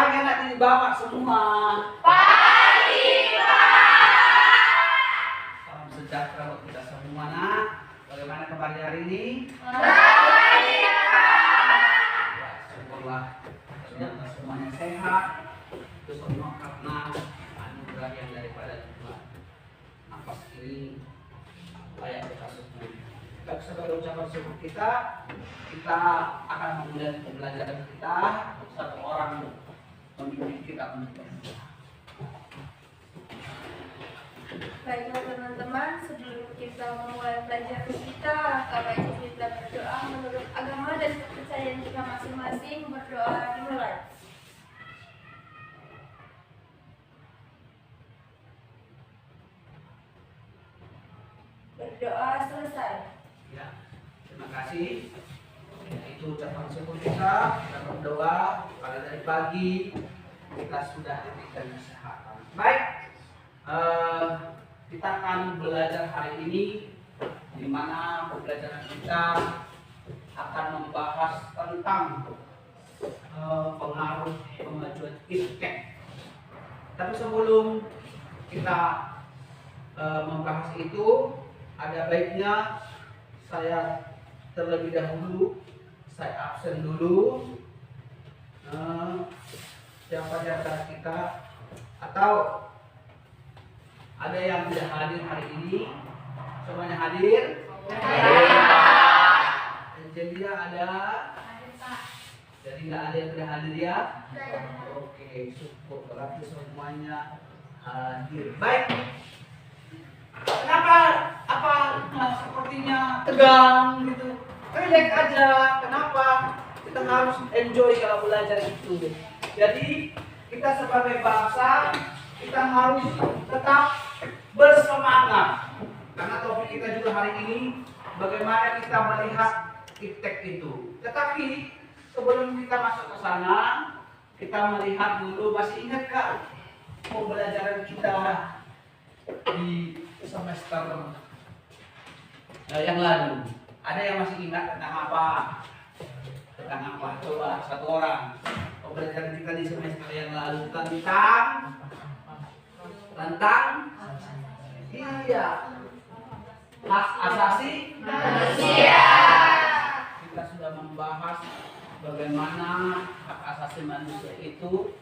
Pagi nanti dibawa semua. Pagi, Pak. Salam sejahtera buat kita semua, nak. Bagaimana kabar hari ini? Baik, Pak. Ya, syukurlah ternyata semuanya sehat. Itu semua karena anugerah yang daripada Tuhan. Napas ini layak kita syukuri. Kita sebagai ucapan syukur kita akan memulai pembelajaran kita. Satu orang memimpin kita untuk berdoa. Baiklah teman-teman, sebelum kita memulai pelajaran kita, baiknya kita berdoa menurut agama dan kepercayaan kita masing-masing. Berdoa dimulai. Berdoa selesai. Ya, terima kasih. Ya, itu ucapan syukur kita berdoa pada dari pagi kita sudah diberikan kesehatan. Baik, kita akan belajar hari ini di mana pembelajaran kita akan membahas tentang pengaruh kemajuan iptek. Tapi sebelum kita membahas itu, ada baiknya saya terlebih dahulu saya absen dulu. Siapa di antara kita atau ada yang tidak hadir hari ini? Semuanya hadir? Jadi ada? Jadi nggak ada yang tidak hadir ya? Oke, syukur berarti semuanya hadir. Baik. Kenapa? Apa sepertinya tegang gitu? Relax aja. Kenapa? Kita harus enjoy kalau belajar itu. Jadi kita sebagai bangsa kita harus tetap bersemangat. Karena topik kita juga hari ini bagaimana kita melihat iptek itu. Tetapi sebelum kita masuk ke sana, kita melihat dulu, masih ingat Kak pembelajaran kita di semester yang lalu? Ada yang masih ingat tentang apa? Tentang apa? Coba satu orang. Pembelajaran kita di semester yang lalu tentang iya, hak asasi Manusia. Kita sudah membahas bagaimana hak asasi manusia itu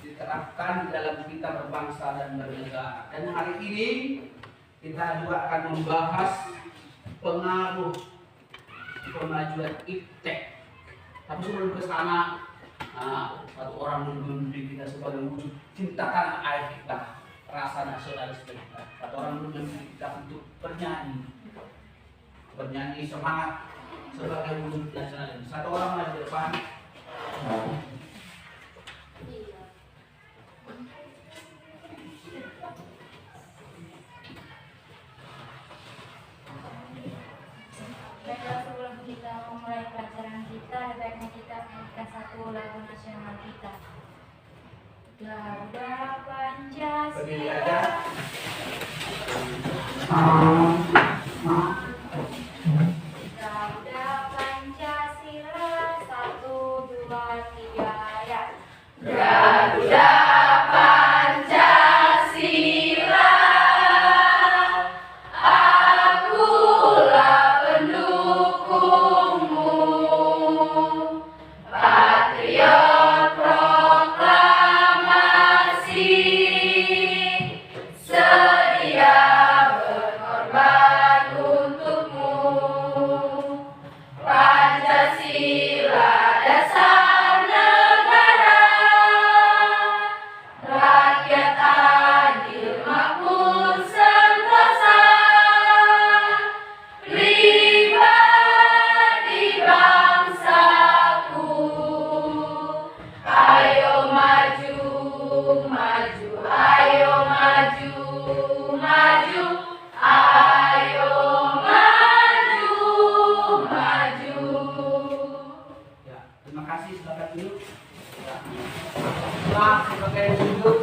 diterapkan di dalam kita berbangsa dan bernegara. Dan hari ini kita juga akan membahas pengaruh kemajuan iptek. Tapi sebelum ke sana, satu orang memimpin kita sebagai wujud cinta tanah air kita, rasa nasionalisme kita. Satu orang memimpin kita untuk bernyanyi semangat sebagai wujud nasionalisme. Satu orang maju di depan. Baiklah, sebelum kita memulai pelajaran kita, baiknya kita menyanyikan satu lagu nasional kita. Garuda Berdiri Pancasila. aja. Garuda Pancasila, 1, 2, 3, ya. Garuda Pancasila, akulah pendukungmu, patriot proklamasi, sedia berkorban untukmu. Pancasila dasar negara, rakyat adil makmur sentosa, pribadi bangsaku. Ayo maju, maju, ayo maju, maju, ayo maju, maju. Ya, terima kasih silakan dulu. Ya. Setelah sebagai wujud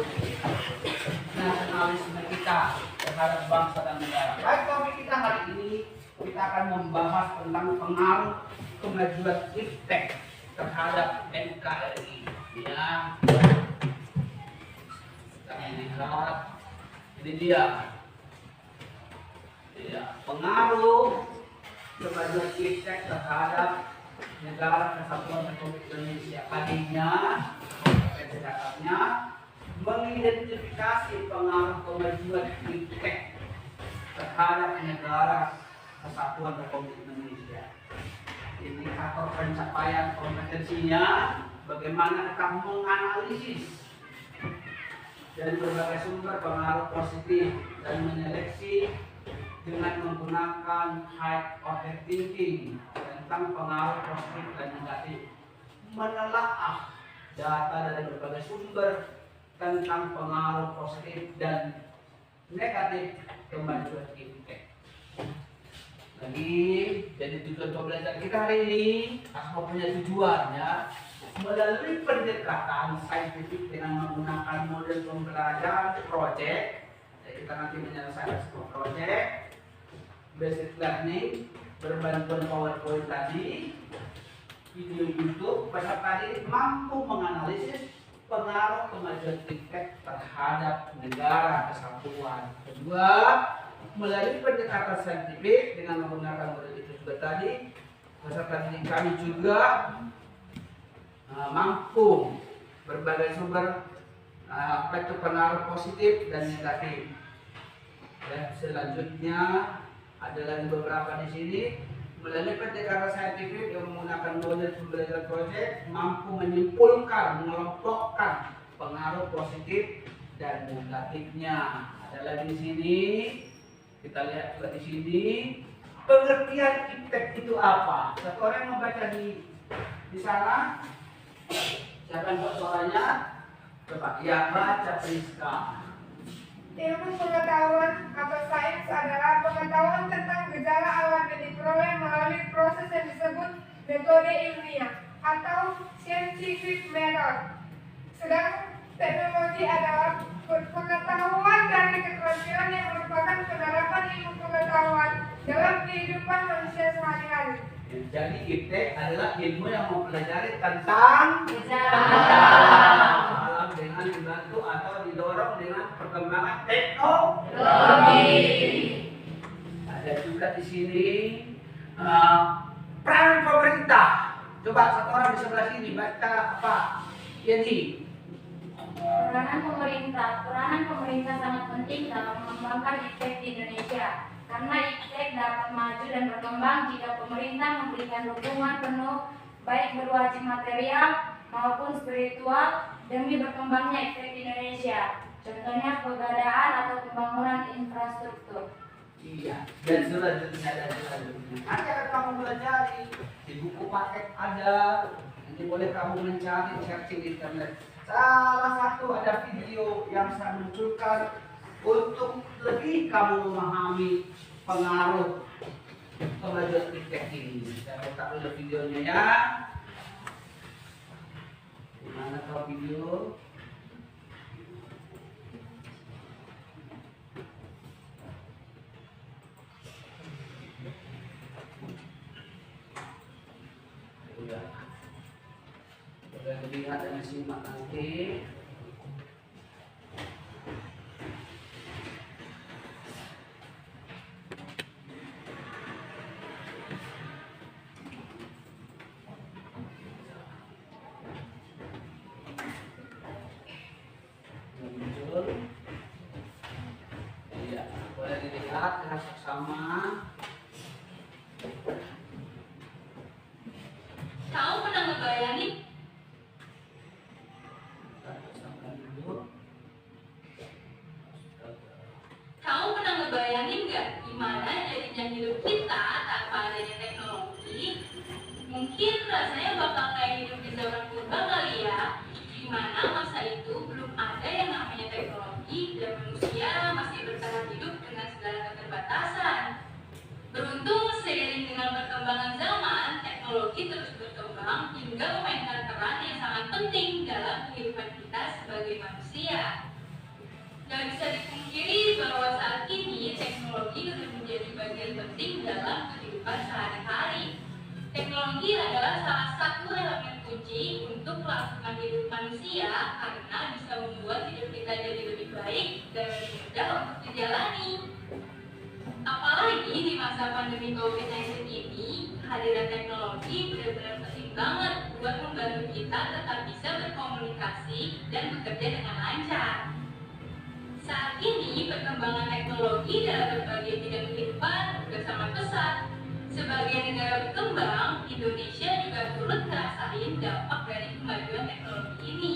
nasionalisme kita terhadap bangsa dan negara. Baik, topik kita hari ini kita akan membahas tentang pengaruh kemajuan iptek terhadap NKRI. Ya, dilihat. Ini dia. Ya, pengaruh kemajuan iptek terhadap negara kesatuan Republik Indonesia. Tadinya, catatannya mengidentifikasi pengaruh kemajuan iptek terhadap negara kesatuan Republik Indonesia. Indikator pencapaian kompetensinya, bagaimana akan menganalisis dari berbagai sumber pengaruh positif dan menyeleksi dengan menggunakan high order thinking tentang pengaruh positif dan negatif, menelaah data dari berbagai sumber tentang pengaruh positif dan negatif kemajuan iptek. Lagi, jadi tujuan pembelajaran kita hari ini asal punya tujuan ya, melalui pendekatan saintifik dengan menggunakan model pembelajaran project. Jadi kita nanti menyelesaikan sebuah project basic learning berbantuan PowerPoint tadi, video YouTube. Peserta ini mampu menganalisis pengaruh kemajuan iptek terhadap negara kesatuan. Kedua, melalui pendekatan saintifik dengan menggunakan model itu juga tadi, peserta didik kami juga mampu berbagai sumber apa itu pengaruh positif dan negatif. Dan selanjutnya ada lagi beberapa di sini, melalui pendekatan saintifik yang menggunakan model pembelajaran project mampu menyimpulkan, mengelompokkan pengaruh positif dan negatifnya. Ada lagi di sini, kita lihat juga di sini, pengertian iptek itu apa? Satu orang yang membaca di sana, siapa yang buat suaranya? Coba, ya baca Priska. Ilmu pengetahuan atau sains adalah pengetahuan tentang gejala alam yang diperoleh melalui proses yang disebut metode ilmiah atau scientific method. Sedang teknologi adalah pengetahuan dari keterampilan yang merupakan penerapan ilmu pengetahuan dalam kehidupan manusia sehari-hari. Jadi iptek adalah ilmu yang mempelajari tentang alam dengan dibantu atau didorong dengan perkembangan teknologi. Ada juga di sini peran pemerintah. Coba satu orang di sebelah sini baca apa? Ini. Peranan pemerintah sangat penting dalam mengembangkan iptek di Indonesia. Karena iptek dapat maju dan berkembang jika pemerintah memberikan dukungan penuh baik berwajib material maupun spiritual demi berkembangnya iptek di Indonesia. Contohnya pegadaan atau pembangunan infrastruktur. Iya, dan selanjutnya ada selanjutnya. Nanti akan kamu pelajari di buku paket ada. Nanti boleh kamu mencari searching di internet. Salah satu ada video yang saya munculkan untuk lebih kamu memahami pengaruh kemajuan iptek ini. Saya letak dulu videonya ya. Gimana kalau video? Ya. Boleh dilihat dan simak nanti. Iya, boleh dilihat sama. Kamu pernah ngebayangin? Kamu pernah ngebayangin nggak gimana jadinya hidup kita tanpa adanya teknologi? Mungkin rasanya bakal kayak hidup di zaman purba kali ya, di mana masa itu belum ada yang namanya teknologi dan manusia masih bertahan hidup dengan segala keterbatasan. Beruntung seiring dengan perkembangan zaman, teknologi terus berkembang hingga memainkan peran yang sangat penting dalam kehidupan kita sebagai manusia. Gak bisa dipungkiri bahwa saat ini teknologi sudah menjadi bagian penting dalam kehidupan sehari-hari. Teknologi adalah salah satu elemen kunci untuk kelangsungan hidup manusia karena bisa membuat hidup kita jadi lebih baik dan lebih mudah untuk dijalani. Apalagi di masa pandemi COVID-19 ini, kehadiran teknologi benar-benar penting banget buat membantu kita tetap bisa berkomunikasi dan bekerja dengan lancar. Saat ini, perkembangan teknologi dalam berbagai bidang kehidupan juga sangat pesat. Sebagai negara berkembang, Indonesia juga turut ngerasain dampak dari kemajuan teknologi ini.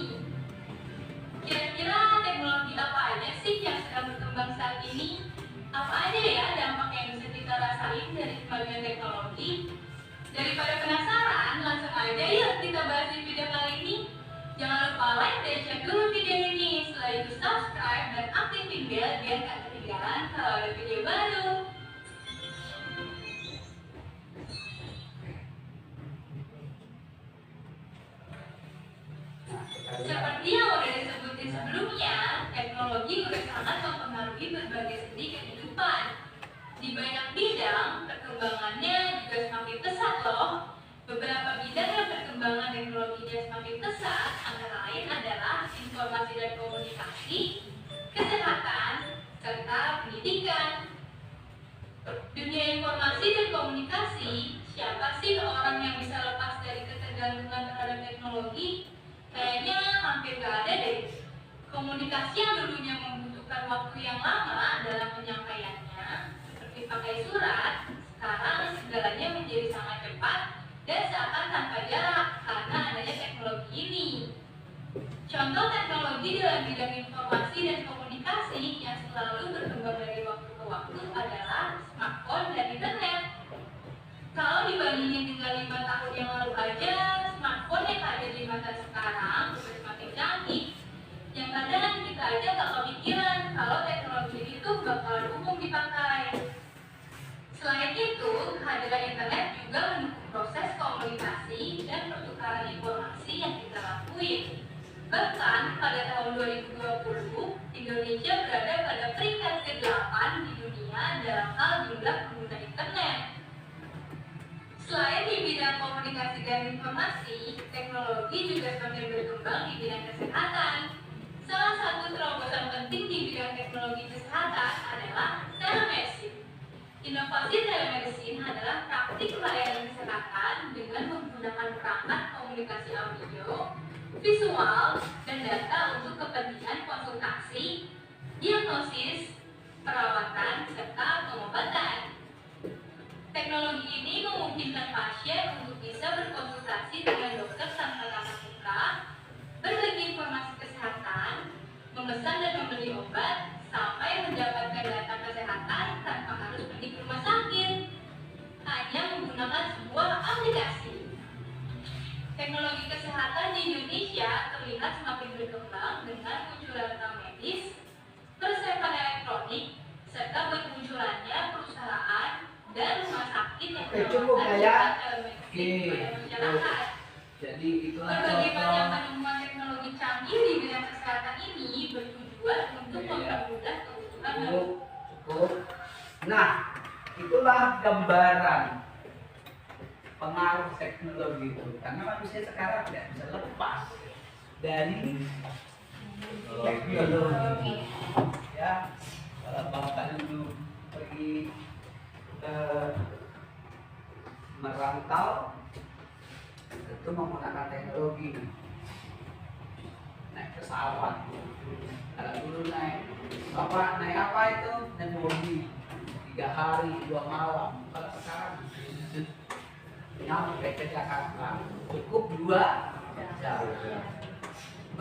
Kira-kira teknologi apa aja sih yang sedang berkembang saat ini? Apa aja ya dampak yang bisa kita rasain dari kemajuan teknologi? Daripada penasaran, langsung aja yuk kita bahas di video kali ini. Jangan lupa like dan share dulu video ini. Setelah itu subscribe dan aktifin bel biar gak ketinggalan kalau ada video baru. Seperti yang udah disebutin sebelumnya, teknologi udah sangat mempengaruhi berbagai sendi kehidupan. Di banyak bidang, perkembangannya juga semakin pesat loh. Beberapa bidang yang perkembangan teknologinya semakin pesat antara lain adalah informasi dan komunikasi, kesehatan, serta pendidikan. Dunia informasi dan komunikasi, siapa sih orang yang bisa lepas dari ketergantungan terhadap teknologi? Kayaknya hampir gak ada deh. Komunikasi yang dulunya membutuhkan waktu yang lama dalam penyampaiannya, seperti pakai surat, sekarang segalanya menjadi sangat cepat dan seakan tanpa jarak karena adanya teknologi ini. Contoh teknologi dalam bidang informasi dan komunikasi yang selalu berkembang dari waktu ke waktu adalah smartphone dan internet. Kalau dibandingin dengan 5 tahun yang lalu aja, smartphone yang ada di masa sekarang sudah semakin canggih. Yang kadang kita aja gak kepikiran kalau teknologi itu bakalan umum dipakai. Selain itu, kehadiran internet juga mendukung proses komunikasi dan pertukaran informasi yang kita lakuin. Bahkan pada tahun 2020, Indonesia berada pada peringkat ke-8 di dunia dalam hal jumlah pengguna internet. Selain di bidang komunikasi dan informasi, teknologi juga semakin berkembang di bidang kesehatan. Salah satu terobosan penting di bidang teknologi kesehatan adalah telemedicine. Inovasi telemedicine adalah praktik pelayanan kesehatan dengan menggunakan perangkat komunikasi audio, visual, dan data untuk kepentingan konsultasi, diagnosis, perawatan, serta pengobatan. Teknologi ini memungkinkan pasien untuk bisa berkonsultasi dengan dokter tanpa tatap muka, berbagi informasi kesehatan, memesan dan membeli obat, sampai mendapatkan data kesehatan tanpa harus pergi ke rumah sakit, hanya menggunakan sebuah aplikasi. Teknologi kesehatan di Indonesia terlihat semakin berkembang dengan munculnya telemedis, persiapan elektronik, serta bermunculannya perusahaan dan rumah sakit yang menawarkan jasa telemedicine kepada masyarakat. Jadi itulah berbagai macam penemuan teknologi canggih di bidang kesehatan ini bertujuan untuk mempermudah kebutuhan cukup. Nah, itulah gambaran pengaruh teknologi itu. Karena manusia sekarang tidak bisa lepas dari teknologi. Ya, kalau bapak dulu pergi merantau itu menggunakan teknologi, naik pesawat. Kalau dulu bapak naik apa itu? Naik mobil 3 hari 2 malam. Kalau sekarang nyampe ke Jakarta cukup 2 jam.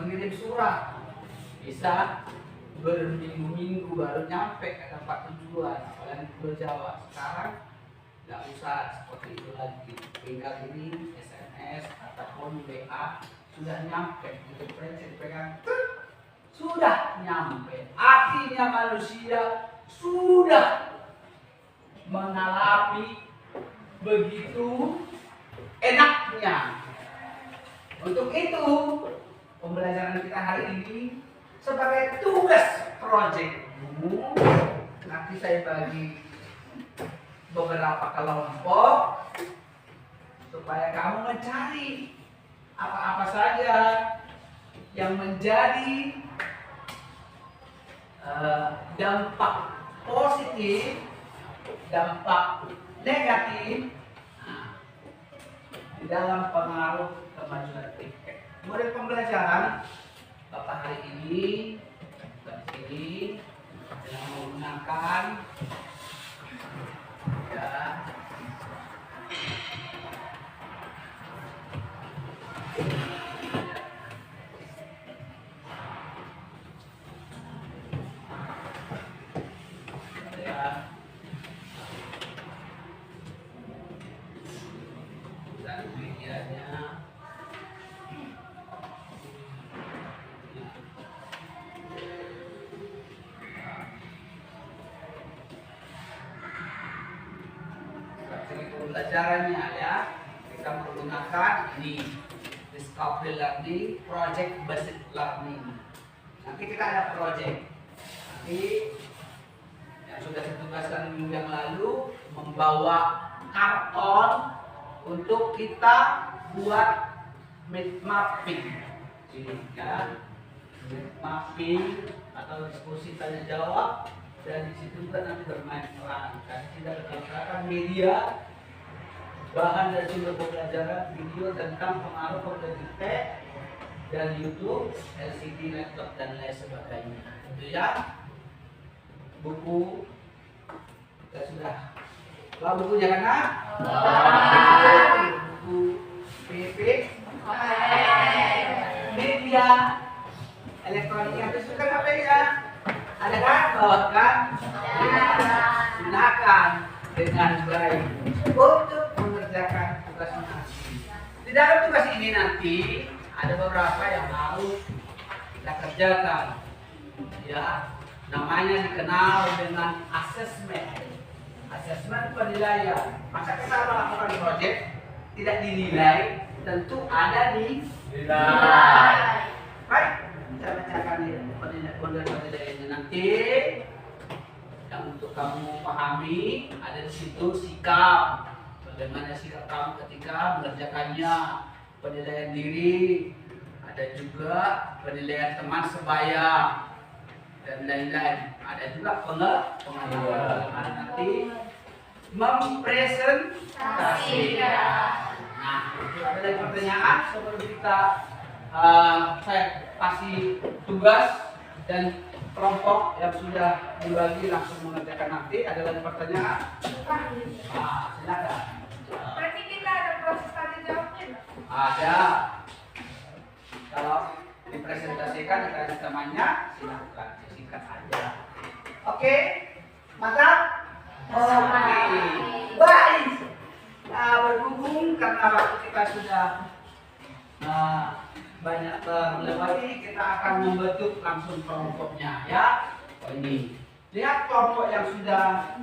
Mengirim surat bisa berminggu-minggu baru nyampe ke tempat tujuan, apalagi Pulau Jawa. Sekarang nggak usah seperti itu lagi, tinggal ini SMS ataupun WA sudah nyampe, itu pegang sudah nyampe. Artinya manusia sudah mengalami begitu enaknya. Untuk itu pembelajaran kita hari ini sebagai tugas proyekmu, nanti saya bagi beberapa kelompok supaya kamu mencari apa-apa saja yang menjadi dampak positif, dampak negatif di dalam pengaruh kemajuan tiket. Model pembelajaran Bapak hari ini dengan menggunakan ya, dan medianya pembelajarannya ya, kita menggunakan ini discovery learning, project based learning. Nanti kita ada project. Nanti yang sudah ditugaskan minggu yang lalu membawa karton untuk kita buat map mapping. Ini ya, map mapping atau diskusi tanya jawab. Dan di situ juga nanti bermain peran. Dan tidak dikatakan media, bahan dan sumber pembelajaran video tentang pengaruh pembelajaran dan YouTube, LCD, laptop dan lain sebagainya. Itu ya. Buku kita sudah. Bawa bukunya kan? Buku PP, media elektronik yang disukai HP ya. Ada kan? Bawakan, gunakan dengan baik untuk mengerjakan tugas nanti. Di dalam tugas ini nanti ada beberapa yang harus kita kerjakan. Ya, namanya dikenal dengan asesmen. Asesmen penilaian. Masa kita melakukan proyek tidak dinilai, tentu ada dinilai. Baik. Kita bacakan penilaiannya nanti yang untuk kamu pahami. Ada di situ sikap, bagaimana sikap kamu ketika mengerjakannya, penilaian diri, ada juga penilaian teman sebaya dan lain-lain. Ada juga pengalaman nanti mempresentasikan. Nah, itu ada lagi pertanyaan sebelum kita saya kasih tugas dan kelompok yang sudah dibagi langsung mengerjakan nanti. Ada lagi pertanyaan? Silakan. Nanti kita ada proses tanya jawabnya. Ada. Kalau dipresentasikan dengan temannya, silakan singkat aja. Oke, mantap. Oke, baik. Berhubung karena waktu kita sudah banyak terlewati, kita akan membentuk langsung kelompoknya ya. Ini lihat kelompok yang sudah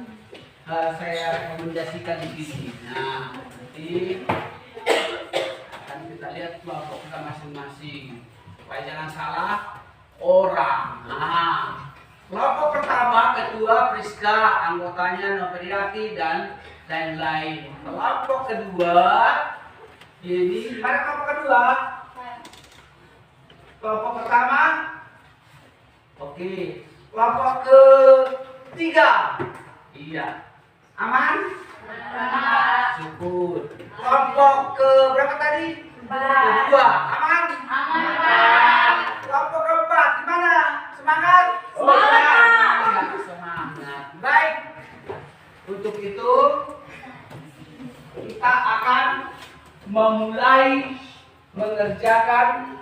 saya rekomendasikan di sini. Nah, nanti akan kita lihat kelompok kita masing-masing supaya jangan salah orang. Nah, kelompok pertama ketua Priska, anggotanya Novriati dan lain-lain. Kelompok kedua ini mana kelompok kedua? Kelompok pertama, oke. Kelompok ketiga, iya. Aman? Syukur. Kelompok ke berapa tadi? Kedua, aman? Kelompok keempat, gimana? Semangat? Semangat. Semangat. Baik. Untuk itu kita akan memulai mengerjakan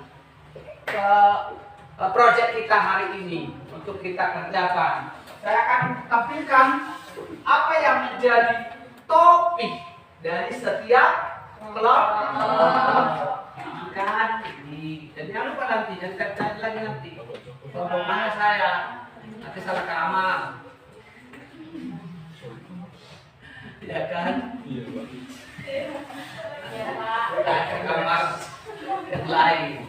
proyek kita hari ini untuk kita kerjakan. Saya akan tampilkan apa yang menjadi topik dari setiap kelompok. Kan ini. Dan jangan lupa nanti, jangan cari lagi nanti. Kelompok mana saya? Nanti salah kamar. Ya kan? Ke kamar yang lain.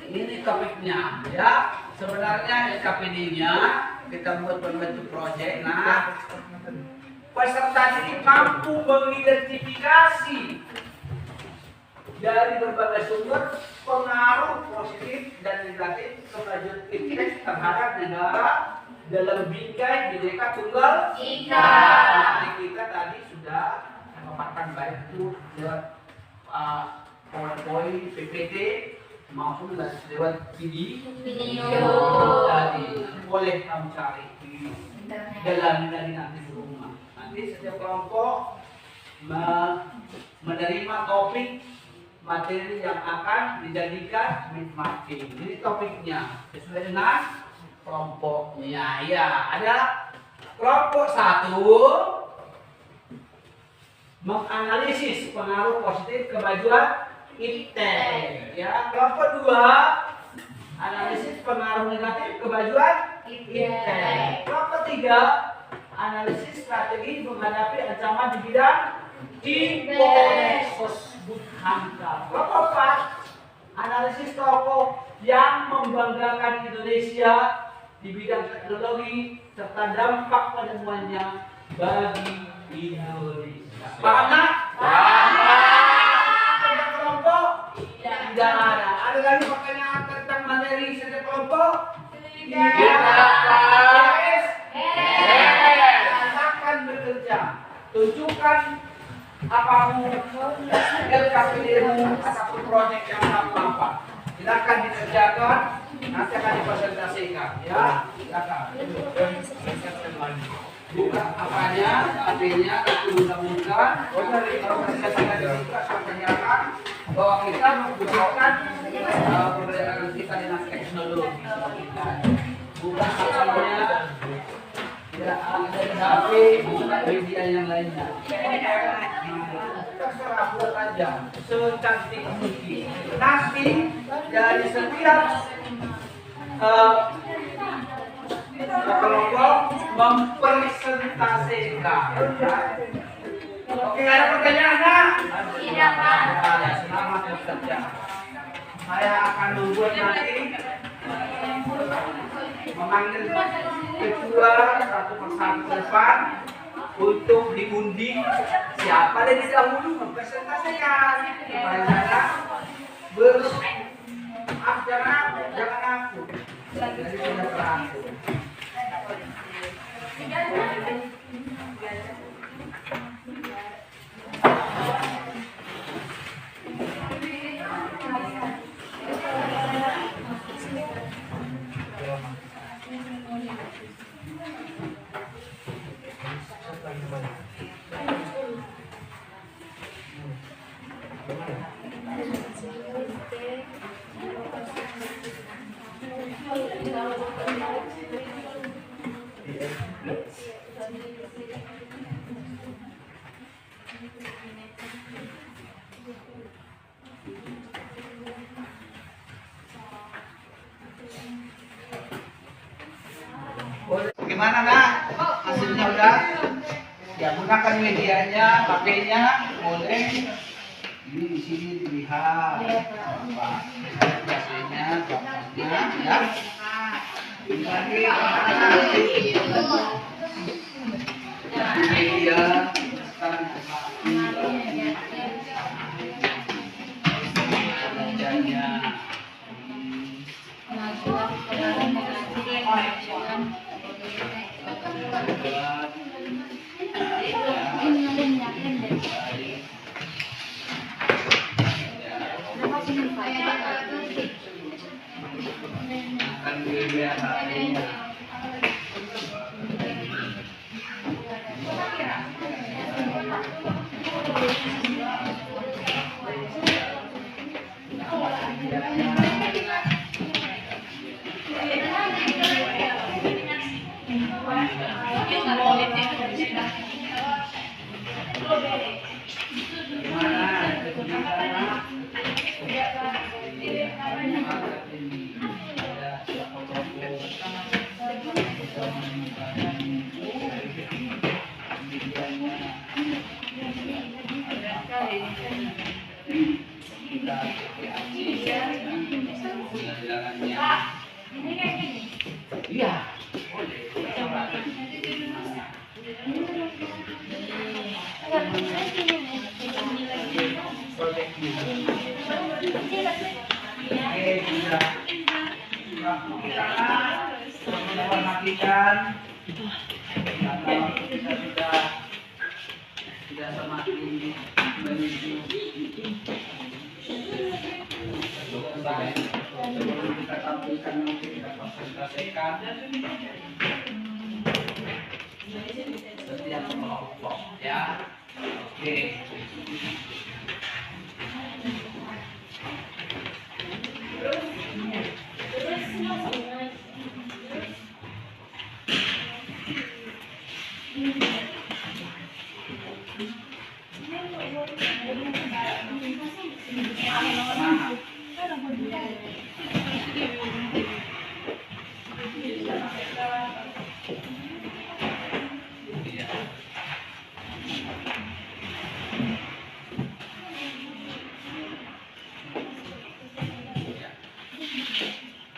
Ini topiknya ya. Sebenarnya KPD-nya kita buat pembentuk proyek. Nah, peserta ini mampu mengidentifikasi dari berbagai sumber pengaruh positif dan negatif kemajuan Inggris terhadap negara dalam bingkai Bhinneka Tunggal Ika. Nah, kita tadi sudah memaparkan baik itu lewat PowerPoint, PPT maupun lewat video tadi. Boleh kamu cari di dalam nanti di rumah. Nanti setiap kelompok menerima topik materi yang akan dijadikan benchmarking. Ini topiknya sesuai dengan kelompoknya. Ya, ada kelompok 1 menganalisis pengaruh positif kemajuan iptek. Ya, kelompok 2 analisis pengaruh negatif kemajuan iptek. Kelompok 3 analisis strategi menghadapi ancaman di bidang iptek. Kelompok 4 analisis tokoh yang membanggakan Indonesia di bidang teknologi serta dampak penemuannya bagi Indonesia. Paham nak? Ada kelompok? Tidak ada. Ada lagi pertanyaan tentang materi setiap kelompok? Tidak. Silakan bekerja. Tunjukkan apamu, LKPD-mu ataupun proyek yang kamu nampak. Silakan dikerjakan. Nanti akan dipresentasikan, ya. Silakan. Buka apanya, HP-nya, buka. Kalau presentasikan juga, saya tanyakan bahwa kita membutuhkan pembelajaran kita dengan teknologi. Buka apanya, tidak ada di HP, buka media yang lainnya. Terserah buat aja, secantik mungkin. Nanti dari setiap kelompok mempresentasikan. Oke, ada pertanyaan nak? Tidak, Pak. Ya, selamat bekerja. Saya akan membuat nanti memanggil ketua satu persatu ke depan untuk diundi siapa dari dahulu mempresentasikan. Supaya jangan aku. Jadi sudah terakhir. Gimana nak? Hasilnya udah? Ya, gunakan medianya, HP-nya, boleh. Ini di sini dilihat apa hasilnya, gambarnya, ya. Ini lagi media sekarang iya, boleh. sudah waktu kita matikan atau kita sudah semakin menuju selesai. Sebelum kita tampilkan nanti kita presentasikan setiap kelompok ya. Oke.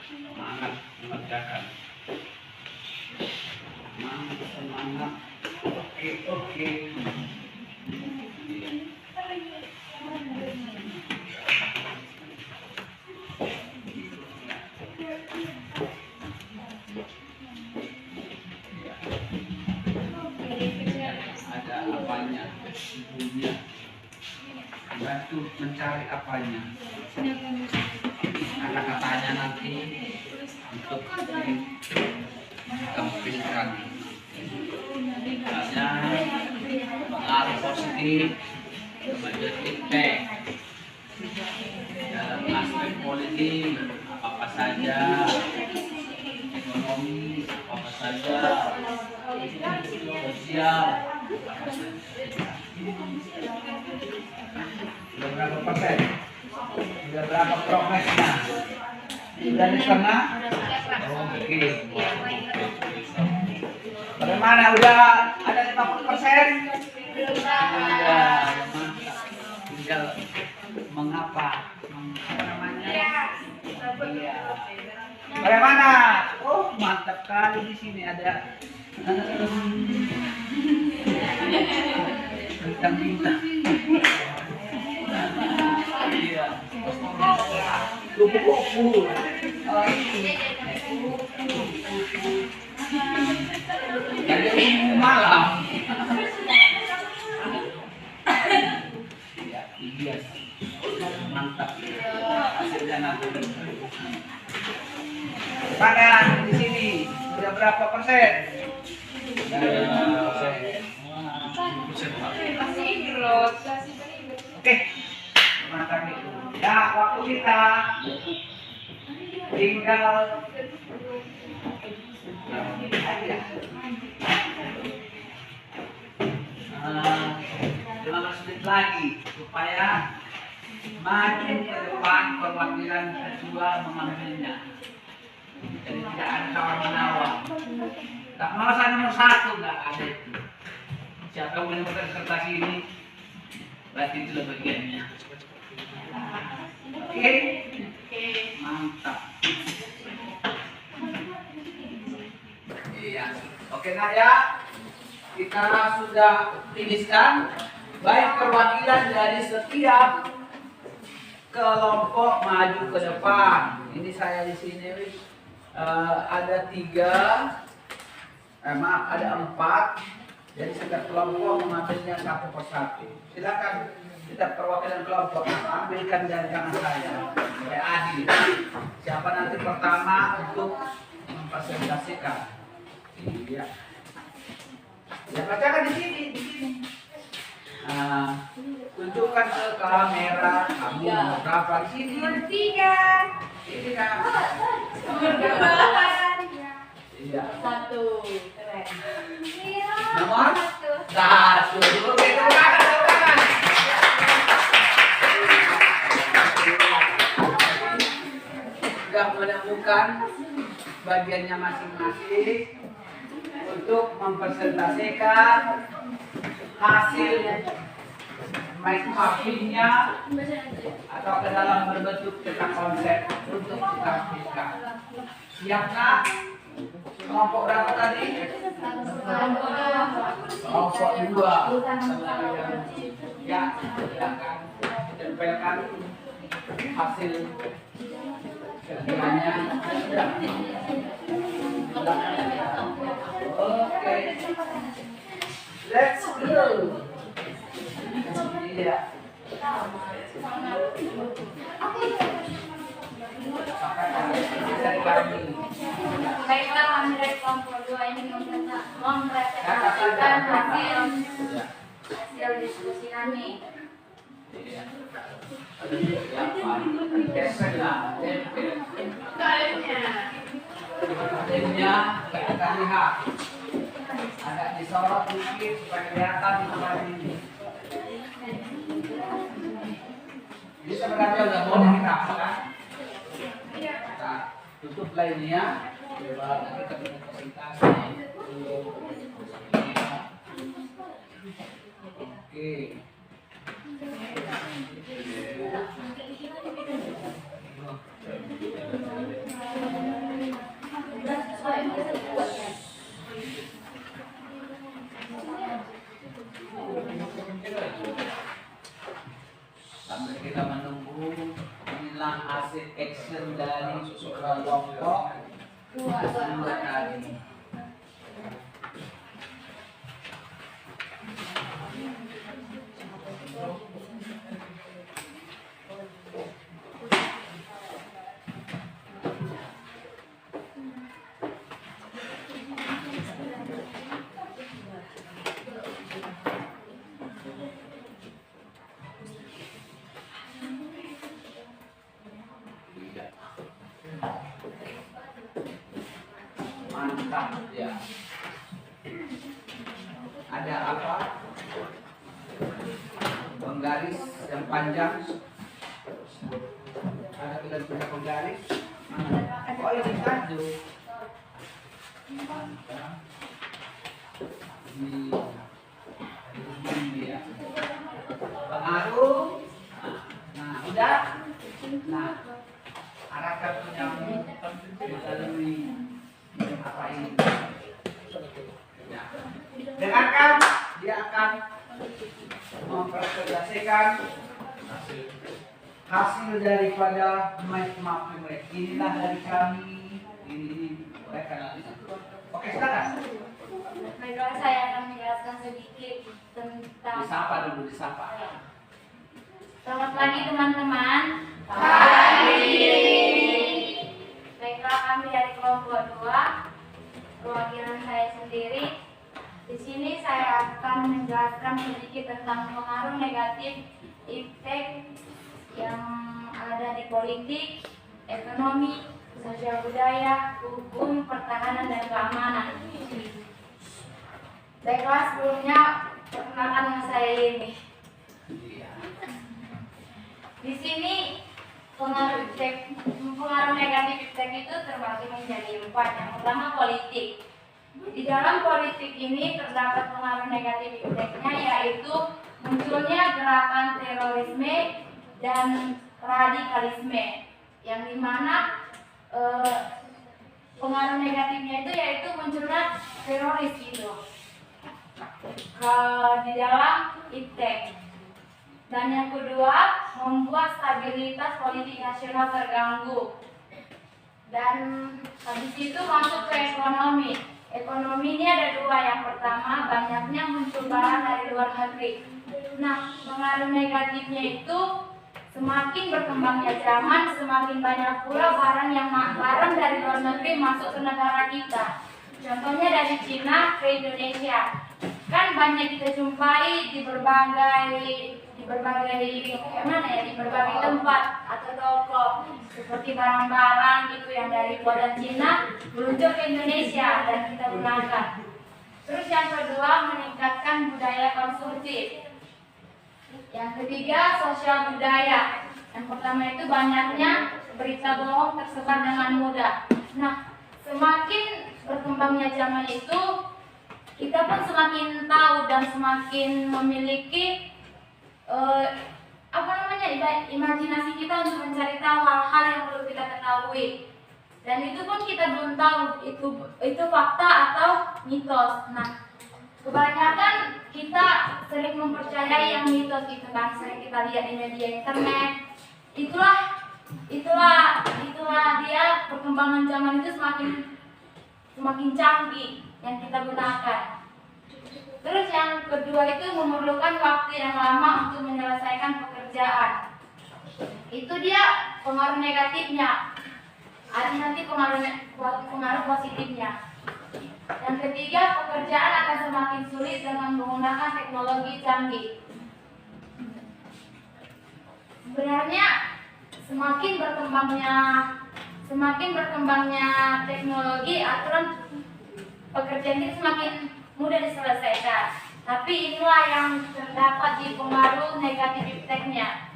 Semangat mengerjakan. Semangat. Oke. Ada apanya? Ibunya. Bantu mencari apanya. Kata-katanya nanti untuk ditampilkan. Misalnya pengaruh positif, kemudian impact dalam aspek politik apa saja, ekonomi apa saja, sosial apa saja. Sudah berapa persen? Sudah berapa progresnya? Sudah di setengah? Oke. Bagaimana? Udah ada 50%? Sudah. Tinggal mengapa? Apa namanya? Iya. Bagaimana? Oh, mantap kali di sini ada bintang-bintang. Iya. Kupu-kupu. Jadi malam. Iya. Mantap. Hasilnya nanti. Mana di sini? Sudah berapa persen? Oke. Mantap itu. Ya, waktu kita tinggal 15 menit lagi supaya maju ke depan perwakilan kedua mengambilnya. Jadi tidak ada tawar menawar. Tak mau saya nomor 1 nggak ada itu. Siapa yang menemukan kertas ini berarti itu bagiannya. Oke, mantap. Iya, oke nak ya. Kita sudah finishkan baik perwakilan dari setiap kelompok maju ke depan. Ini saya di sini ada 4. Jadi setiap kelompok mengambilnya satu persatu. Silakan setiap perwakilan kelompok ambilkan dari tangan saya supaya adil. Siapa nanti pertama untuk mempresentasikan? Iya. Ya bacakan di sini. Tunjukkan ke kamera kamu nomor berapa di sini? Nomor 3. Ini kan. Iya. 1. Keren. Nomor 1. Oke, tepuk tangan. Sudah menemukan bagiannya masing-masing untuk mempresentasikan hasil mappingnya atau ke dalam berbentuk peta konsep untuk ditampilkan. Siap nak? Kelompok berapa tadi? Kelompok 2. Ya, silakan tempelkan hasil Kerjanya. Oke. Let's go. Iya. Baiklah, kami dari kelompok 2 ini mempresentasikan hasil diskusi kami. Timnya kita lihat agak disorot dikit supaya kelihatan di tempat ini. Jadi sebenarnya udah boleh kita kan? Kita tutup lainnya. Coba nanti kita presentasi. Oke. Sambil kita menunggu inilah hasil action dari kelompok dua tadi. Mantap ya. Ada apa? Penggaris yang panjang. Ada tidak punya penggaris? Oh ini kado. Ini ya. Pengaruh. Nah, udah. Nah, arahkan penyamu melalui apa ini? Ya. Dengarkan, dia akan mempresentasikan hasil daripada mapping. Inilah dari kami. Ini mereka nanti. Oke, silakan. Baiklah, saya akan menjelaskan sedikit tentang. Disapa dulu, disapa. Selamat pagi teman-teman. Baiklah, kami dari kelompok 2, perwakilan saya sendiri. Di sini saya akan menjelaskan sedikit tentang pengaruh negatif impact yang ada di politik, ekonomi, sosial budaya, hukum, pertahanan, dan keamanan. Baiklah, sebelumnya perkenalkan nama saya ini. Di sini pengaruh negatif impact itu terbagi menjadi 4. Yang pertama politik. Di dalam politik ini terdapat pengaruh negatif impact-nya, yaitu munculnya gerakan terorisme dan radikalisme, yang dimana pengaruh negatifnya itu yaitu munculnya teroris gitu di dalam impact. Dan yang kedua, membuat stabilitas politik nasional terganggu. Dan habis itu masuk ke ekonomi. Ekonomi ini ada 2. Yang pertama, banyaknya muncul barang dari luar negeri. Nah, pengaruh negatifnya itu semakin berkembangnya zaman, semakin banyak pula barang dari luar negeri masuk ke negara kita. Contohnya dari Cina ke Indonesia. Kan banyak kita jumpai di berbagai tempat atau toko, seperti barang-barang gitu yang dari buatan Cina meluncur ke Indonesia dan kita gunakan. Terus yang kedua, meningkatkan budaya konsumtif. Yang ketiga, sosial budaya. Yang pertama itu banyaknya berita bohong tersebar dengan mudah. Nah, semakin berkembangnya zaman itu, kita pun semakin tahu dan semakin memiliki imajinasi kita untuk mencari tahu hal-hal yang perlu kita ketahui. Dan itu pun kita belum tahu itu fakta atau mitos. Nah, kebanyakan kita sering mempercayai yang mitos itu kan, sering kita lihat di media internet. Itulah itulah dia perkembangan zaman itu semakin canggih yang kita gunakan. Terus yang kedua itu memerlukan waktu yang lama untuk menyelesaikan pekerjaan. Itu dia pengaruh negatifnya. Ada nanti pengaruh positifnya. Yang ketiga, pekerjaan akan semakin sulit dengan menggunakan teknologi canggih. Sebenarnya semakin berkembangnya teknologi, aturan pekerjaan itu semakin mudah diselesaikan. Tapi inilah yang terdapat di pengaruh negatif efeknya.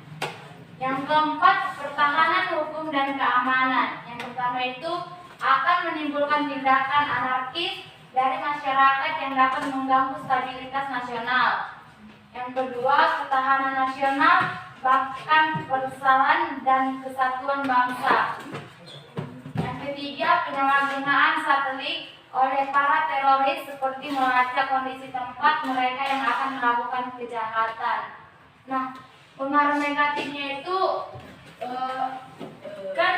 Yang keempat, pertahanan hukum dan keamanan. Yang pertama itu akan menimbulkan tindakan anarkis dari masyarakat yang dapat mengganggu stabilitas nasional. Yang kedua, ketahanan nasional, bahkan persaudaraan dan kesatuan bangsa. Yang ketiga, penyalahgunaan satelit oleh para teroris seperti melacak kondisi tempat mereka yang akan melakukan kejahatan. Nah, pengaruh negatifnya itu kan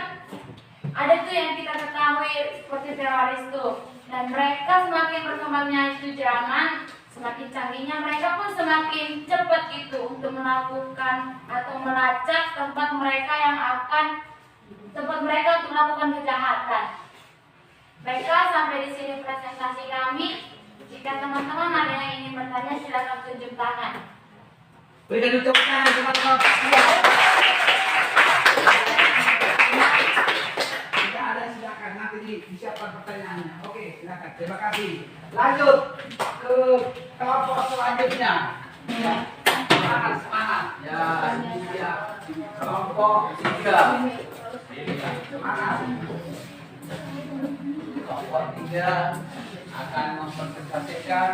ada tuh yang kita ketahui seperti teroris tuh, dan mereka semakin berkembangnya itu zaman, semakin canggihnya mereka pun semakin cepat gitu untuk melakukan atau melacak tempat mereka untuk melakukan kejahatan. Baiklah, sampai di sini presentasi kami. Jika teman-teman ada yang ingin bertanya, silakan tunjuk tangan. Berikan tepuk tangan teman-teman. Jika ada silakan nanti disiapkan pertanyaannya. Oke, silakan. Terima kasih. Lanjut ke kelompok selanjutnya. Ya. Semangat. Ya, ini dia kelompok 3. Semangat. Kelompok 3 akan mempresentasikan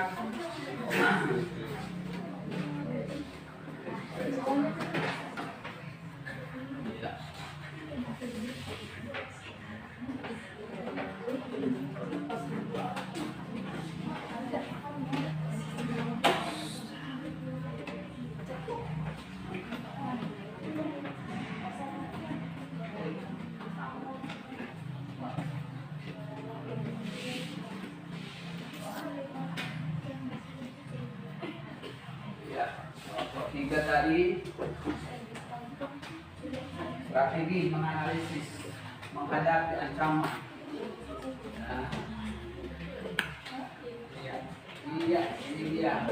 tadi strategi menganalisis menghadapi ancaman. Nah, ini dia.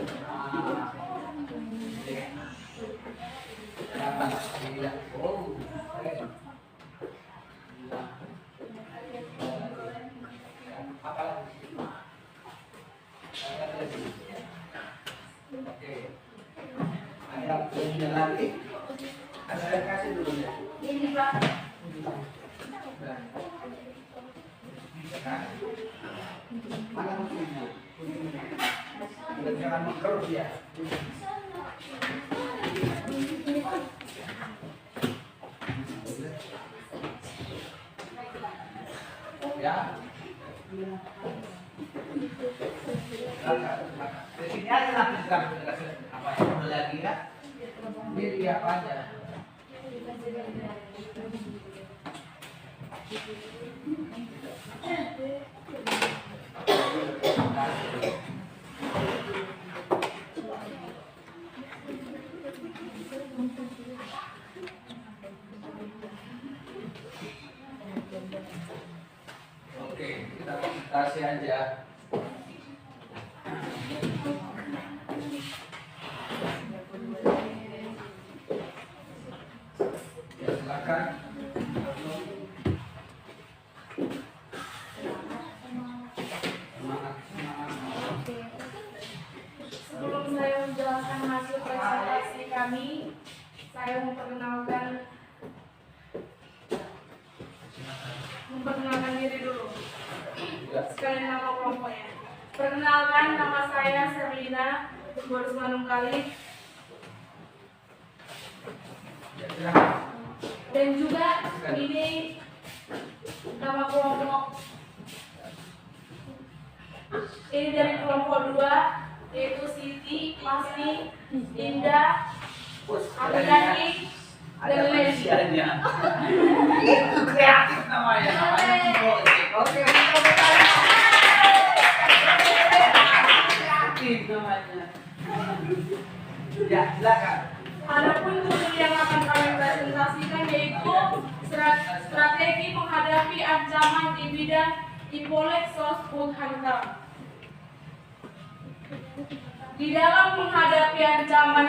Oh, apa lagi? Oke. Ada punya lagi. Saya kasih dulu ya. Ini Pak. Mana kuncinya? Udah jangan mengerus ya. Ya. Ini aja nanti apa lagi ya? Ini apa aja? Oke, kita presentasi aja. Ya, silakan. Sebelum saya menjelaskan hasil presentasi kami, saya memperkenalkan diri dulu. Sekalian nama kelompoknya. Perkenalkan, nama saya Serlina, baru Manung Kali. Dan juga ini nama kelompok. Ini dari kelompok 2, yaitu Siti, Masni, Indah, Abiani, Ada Dan lain. manusianya. Itu kreatif namanya. Namanya project. Oke, tepuk tangan. Kreatif namanya. Ya, silakan. Adapun tool yang akan kami presentasikan yaitu strategi menghadapi ancaman di bidang Ipolek Food Hunter. Di dalam menghadapi ancaman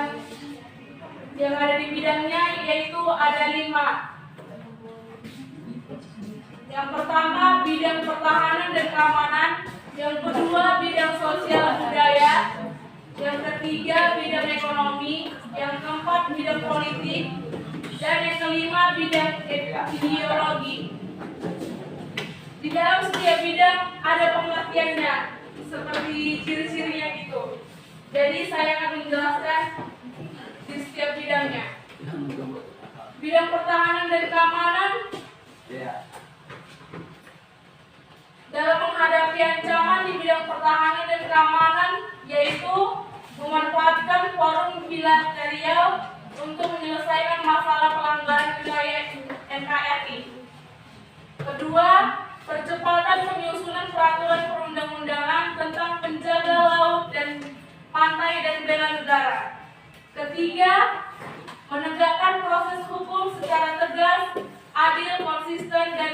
yang ada di bidangnya yaitu ada 5. Yang pertama bidang pertahanan dan keamanan, yang kedua bidang sosial budaya, yang ketiga bidang ekonomi, yang keempat bidang politik, dan yang kelima bidang ideologi. Di dalam setiap bidang ada pengertiannya, seperti ciri-cirinya gitu. Jadi saya akan menjelaskan di setiap bidangnya. Bidang pertahanan dan keamanan, Ya. dalam menghadapi ancaman di bidang pertahanan dan keamanan yaitu memanfaatkan forum bilateral untuk menyelesaikan masalah pelanggaran wilayah NKRI. Kedua, percepatan penyusunan peraturan perundang-undangan tentang penjaga laut dan pantai dan bela negara. Ketiga, menegakkan proses hukum secara tegas, adil, konsisten, dan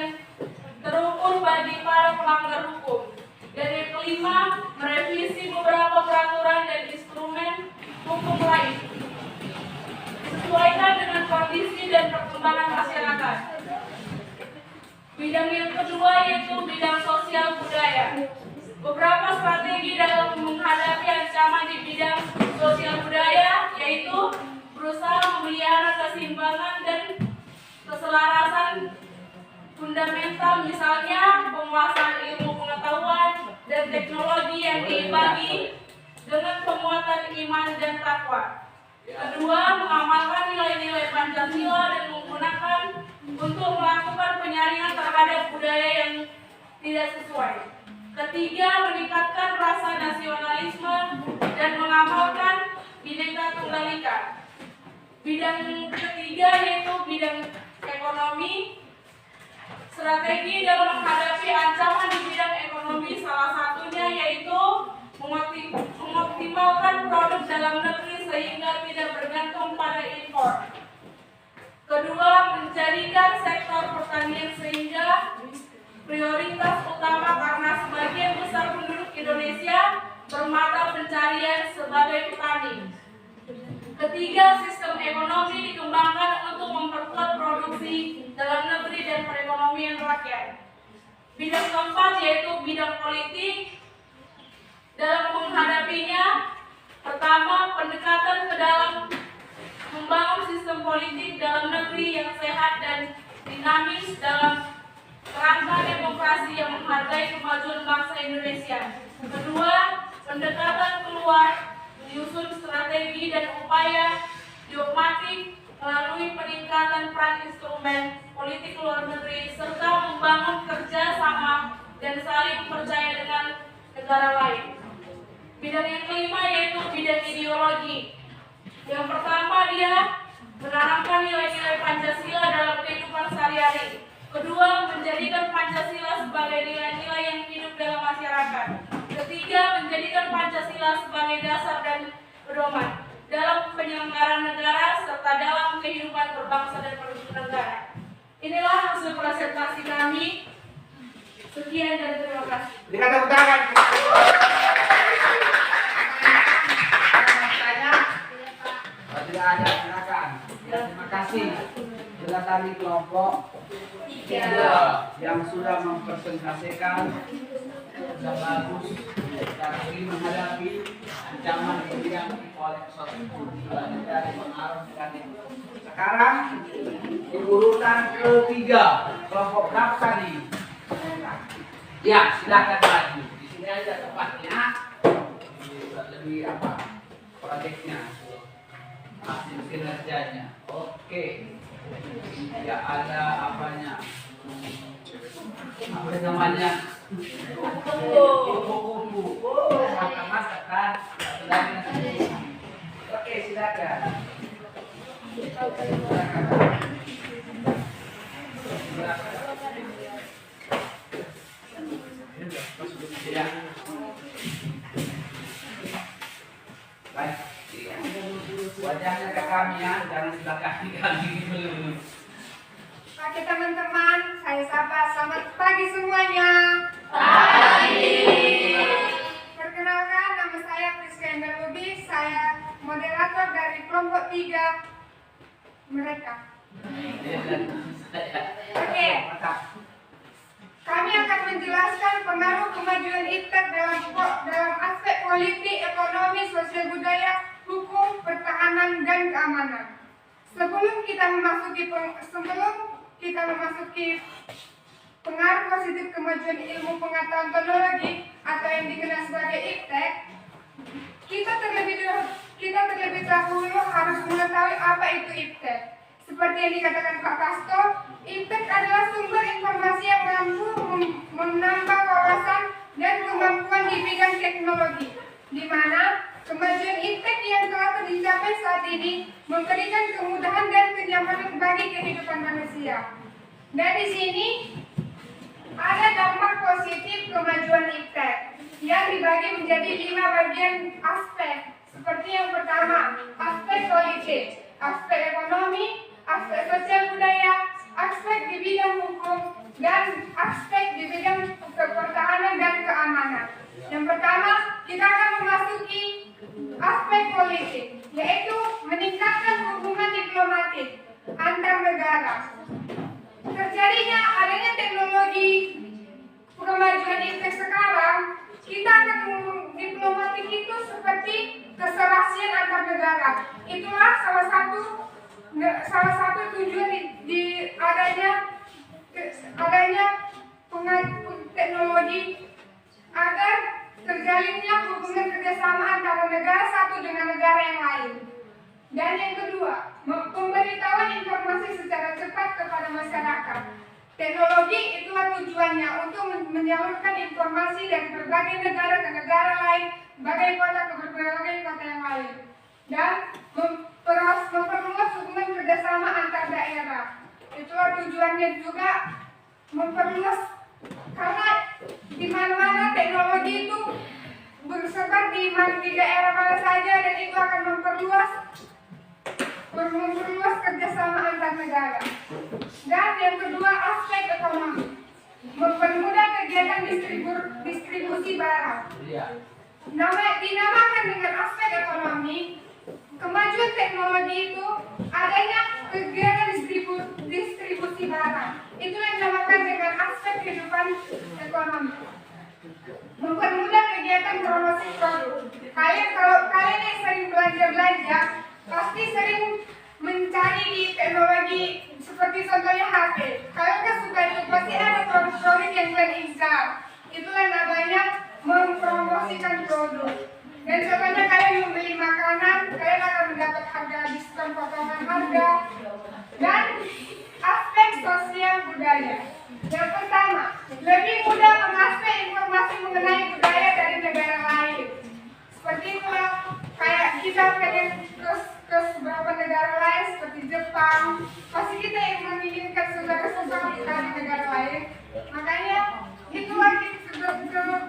terukur bagi para pelanggar hukum. Dan yang kelima, merevisi beberapa peraturan dan instrumen hukum lain disesuaikan dengan kondisi dan perkembangan masyarakat. Bidang yang kedua yaitu bidang sosial budaya. Beberapa strategi dalam menghadapi ancaman di bidang sosial budaya yaitu berusaha memelihara keseimbangan dan keselarasan fundamental, misalnya penguasaan ilmu pengetahuan dan teknologi yang diimbangi dengan penguatan iman dan takwa. Kedua, mengamalkan nilai-nilai Pancasila dan menggunakan untuk melakukan penyaringan terhadap budaya yang tidak sesuai. Ketiga, meningkatkan rasa nasionalisme dan mengamalkan Bhinneka Tunggal Ika. Bidang ketiga yaitu bidang ekonomi. Strategi dalam menghadapi ancaman di bidang ekonomi salah satunya yaitu mengoptimalkan produk dalam negeri sehingga tidak bergantung pada impor. Kedua, menjadikan sektor pertanian sehingga prioritas utama karena sebagian besar penduduk Indonesia bermata pencarian sebagai petani. Ketiga, sistem ekonomi dikembangkan untuk memperkuat produksi dalam negeri dan perekonomian rakyat. Bidang keempat yaitu bidang politik. Dalam menghadapinya, pertama, pendekatan ke dalam membangun sistem politik dalam negeri yang sehat dan dinamis dalam kerangka demokrasi yang menghargai kemajuan bangsa Indonesia. Kedua, pendekatan keluar menyusun strategi dan upaya diplomatik melalui peningkatan peran instrumen politik luar negeri serta membangun kerjasama dan saling percaya dengan negara lain. Bidang yang kelima yaitu bidang ideologi. Yang pertama, dia menanamkan nilai-nilai Pancasila dalam kehidupan sehari-hari. Kedua, menjadikan Pancasila sebagai nilai-nilai yang hidup dalam masyarakat. Ketiga, menjadikan Pancasila sebagai dasar dan pedoman dalam penyelenggaraan negara serta dalam kehidupan berbangsa dan bernegara. Inilah hasil presentasi kami. Sekian dan terima kasih. Berikan tepuk tangan. Tidak ada, silakan. Terima kasih. Bila tadi kelompok 3 yang sudah mempresentasikan sudah bagus strategi menghadapi ancaman yang oleh dari pengaruh negatif. Sekarang di urutan ketiga kelompok berapa nih? Ya, silakan maju. Di sini aja tempatnya. Lebih apa? Proyeknya. Hasil kinerjanya. Oke. Ya ada apanya? Apa namanya? Kupu-kupu. Oh, mantap kan? Oke, silakan. Ya. Baik. Wajahnya ke kami ya, jangan sebelah kaki kami. Oke teman-teman, saya sapa selamat pagi semuanya. Perkenalkan, nama saya Priska Enda Lubis, saya moderator dari kelompok 3 mereka. Oke, kami akan menjelaskan pengaruh kemajuan IPTEK dalam aspek politik, ekonomi, sosial budaya, hukum, pertahanan, dan keamanan. Sebelum kita memasuki pengaruh positif kemajuan ilmu pengetahuan teknologi atau yang dikenal sebagai IPTEK, kita terlebih dahulu harus mengetahui apa itu IPTEK. Seperti yang dikatakan Pak Kasto, IPTEK adalah sumber informasi yang mampu menambah wawasan dan kemampuan di bidang teknologi, di mana kemajuan IPTEK yang telah dicapai saat ini memberikan kemudahan dan kenyamanan bagi kehidupan manusia. Dan di sini ada dampak positif kemajuan IPTEK yang dibagi menjadi 5 bagian aspek. Seperti yang pertama, aspek politik, aspek ekonomi, aspek sosial budaya, aspek di bidang hukum, dan aspek di bidang pertahanan dan keamanan. Yang pertama, kita akan memasuki aspek politik, yaitu meningkatkan hubungan diplomatik antar negara. Terjadinya adanya teknologi kemajuan IPTEK sekarang, kita akan diplomatik itu seperti keserasian antar negara. Itulah salah satu tujuan di adanya teknologi agar terjalinnya hubungan kerjasama antara negara satu dengan negara yang lain. Dan yang kedua, pemberitahuan informasi secara cepat kepada masyarakat. Teknologi itulah tujuannya untuk menyalurkan informasi dari berbagai negara ke negara lain, berbagai kota ke berbagai kota yang lain, dan memperluas hubungan kerjasama antar daerah. Itulah tujuannya juga memperluas, karena di mana-mana teknologi itu bersebar di daerah mana saja, dan itu akan memperluas kerjasama antar negara. Dan yang kedua, aspek ekonomi, mempermudah kegiatan distribusi barang. Dinamakan dengan aspek ekonomi, kemajuan teknologi itu adanya kegiatan distribusi barang. Itulah yang dinamakan dengan aspek kehidupan ekonomi. Mempermudah kegiatan promosi produk. Kalau kalian yang sering belanja, pasti sering mencari di teknologi seperti contohnya HP. Kalian kan suka itu, pasti ada produk-produk yang kalian incar. Itulah namanya mempromosikan produk. Dan contohnya kalian membeli makanan, kalian akan mendapat harga diskon potongan harga. Dan aspek sosial budaya. Yang pertama, lebih mudah mengakses informasi mengenai budaya dari negara lain. Seperti itulah, kayak kita pengen ke beberapa negara lain seperti Jepang, pasti kita yang menginginkan saudara-saudara kita di negara lain. Makanya itulah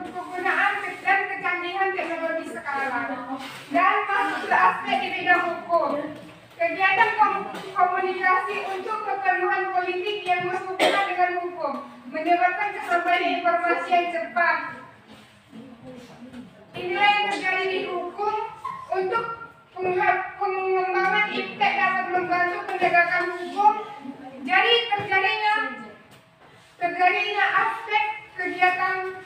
kegunaan dan kecanggihan teknologi sekarang. Dan masuk ke aspek di bidang hukum. Kegiatan komunikasi untuk keperluan politik yang berhubungan dengan hukum menyebabkan kesampaian informasi yang cepat. Inilah yang terjadi di hukum. Untuk pengembangan IPTEK dapat membantu penegakan hukum. Jadi terjadinya aspek kegiatan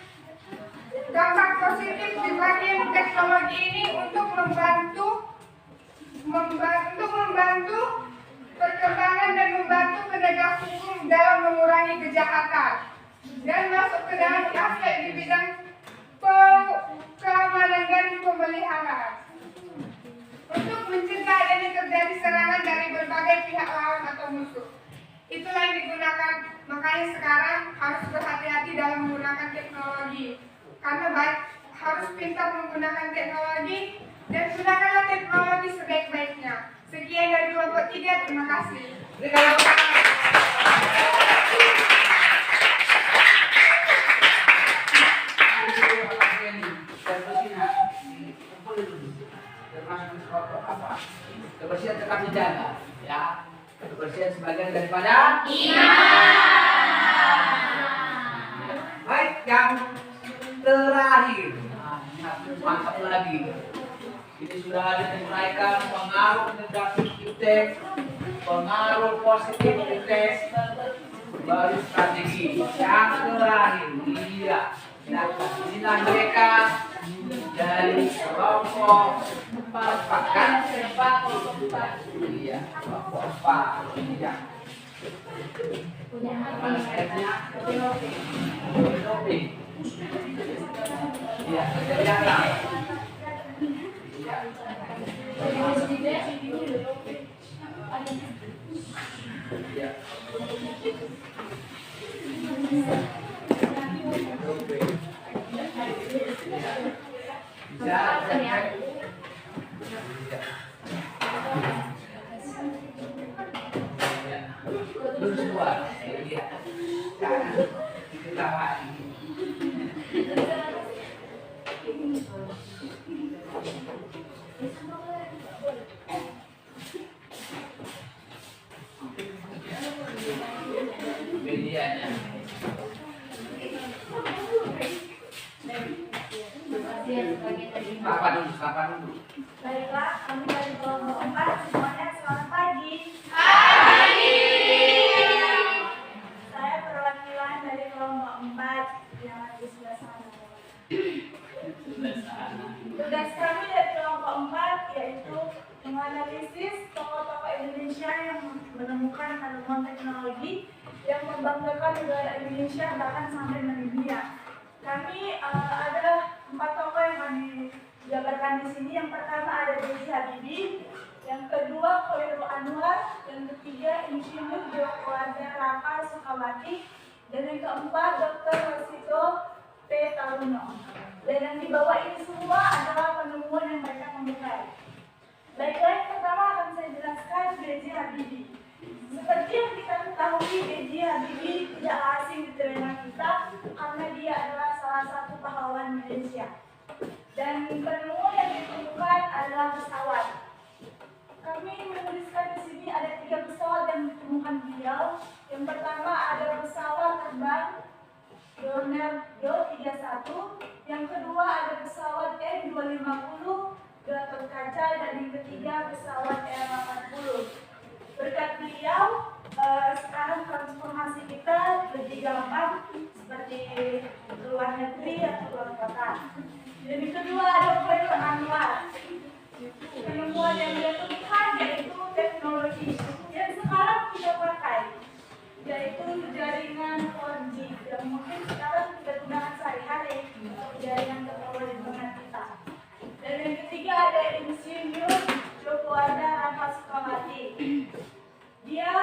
dampak positif di bagian teknologi ini untuk membantu perkembangan dan membantu penegak hukum dalam mengurangi kejahatan. Dan masuk ke dalam aspek di bidang keamanan dan pemeliharaan. Untuk mencegah adanya terjadi serangan dari berbagai pihak lawan atau musuh. Itulah yang digunakan, makanya sekarang harus berhati-hati dalam menggunakan teknologi. Karena harus pintar menggunakan teknologi dan gunakanlah teknologi sebaik-baiknya. Sekian dari kelompok 3, terima kasih. Kebersihan tetap dijaga, ya. Kebersihan sebagian daripada baik, yang terakhir. Mantap lagi. Ini sudah ada diuraikan pengaruh negatif iptek, pengaruh positif iptek, baru strategi. Yang terakhir, iya. Nah, inilah mereka dari kelompok 4 kan? Iya, kelompok 4. Iya. Mana sayapnya? Topi. Iya, kelihatan. Iya. Iya. Sapa dulu. Baiklah, kami dari kelompok 4 semuanya selamat pagi. Saya perwakilan dari kelompok 4 yang ada di sebelah sana. Tugas kami dari kelompok 4 yaitu menganalisis tokoh-tokoh Indonesia yang menemukan penemuan teknologi yang membanggakan negara Indonesia bahkan sampai mendunia. Kami ada 4 tokoh yang kami jabarkan di sini. Yang pertama ada B.J. Habibie, yang kedua Khairul Anwar, yang ketiga Insinyur Diokewarda Raka Sukawati, dan yang keempat Dr. Wasito P. Taruno. Dan yang di bawah ini semua adalah penemuan yang mereka temukan. Baiklah, yang pertama akan saya jelaskan B.J. Habibie. Seperti yang kita ketahui, B.J. Habibie tidak asing di telinga kita karena dia adalah salah satu pahlawan Indonesia. Dan penemuan yang ditemukan adalah pesawat. Kami menuliskan di sini ada 3 pesawat yang ditemukan beliau. Yang pertama ada pesawat terbang Leonardo 31, yang kedua ada pesawat N250 Gatot-Kaca, dan yang ketiga pesawat R80. Berkat beliau, sekarang transformasi kita lebih gampang seperti ke luar negeri atau luar kota. Dan yang kedua ada Khairul Anwar. Penemuan yang dia temukan yaitu teknologi yang sekarang kita pakai, yaitu jaringan 4G yang mungkin sekarang kita gunakan sehari-hari untuk jaringan teknologi dengan kita. Dan yang ketiga ada Insinyur Diokewarda Raka Sukawati. Dia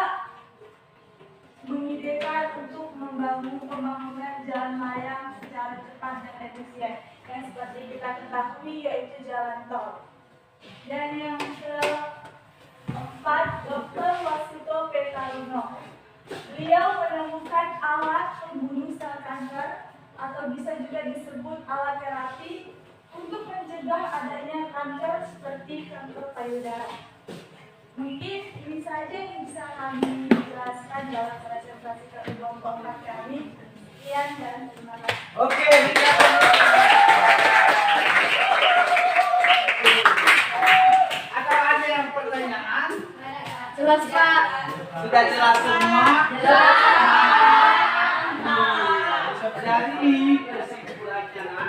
mengidekan untuk membangun pembangunan jalan layang secara cepat dan efisien yang seperti kita ketahui yaitu jalan tol. Dan yang keempat Dr. Wasito P. Taruno. Beliau menemukan alat pembunuh sel kanker atau bisa juga disebut alat terapi untuk mencegah adanya kanker seperti kanker payudara. Mungkin ini saja yang bisa kami jelaskan dalam presentasi kelompok kami. Sekian dan terima kasih. Oke, ada yang pertanyaan? Jelas Pak. Sudah jelas semua? Jelas. Jadi kesimpulannya,